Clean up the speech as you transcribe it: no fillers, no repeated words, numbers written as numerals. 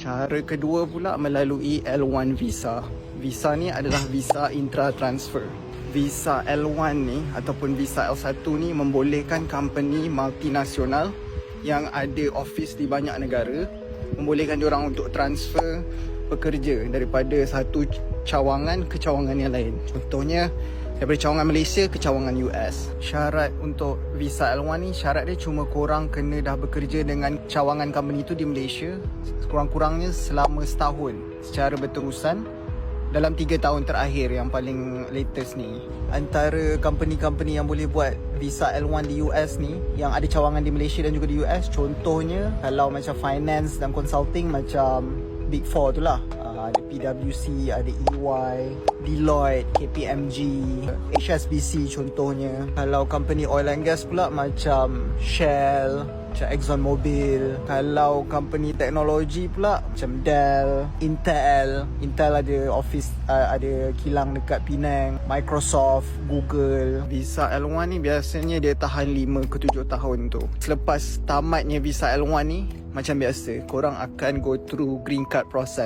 Cara kedua pula melalui L1 visa. Visa ni adalah visa intra-transfer. Visa L1 ni ataupun visa L1 ni membolehkan company multinasional yang ada office di banyak negara, membolehkan diorang untuk transfer pekerja daripada satu cawangan ke cawangan yang lain. Contohnya daripada cawangan Malaysia ke cawangan US. Syarat untuk visa L1 ni, syarat dia cuma korang kena dah bekerja dengan cawangan company tu di Malaysia kurang-kurangnya selama setahun secara berterusan dalam 3 tahun terakhir yang paling latest ni. Antara company-company yang boleh buat visa L1 di US ni, yang ada cawangan di Malaysia dan juga di US, contohnya kalau macam finance dan consulting macam Big Four tu lah. Ada PwC, ada EY, Deloitte, KPMG, HSBC contohnya. Kalau company oil and gas pula macam Shell, macam ExxonMobil. Kalau company teknologi pula macam Dell, Intel. Intel ada office, ada kilang dekat Penang. Microsoft, Google. Visa L1 ni biasanya dia tahan 5 ke 7 tahun tu. Selepas tamatnya visa L1 ni, macam biasa, korang akan go through green card process.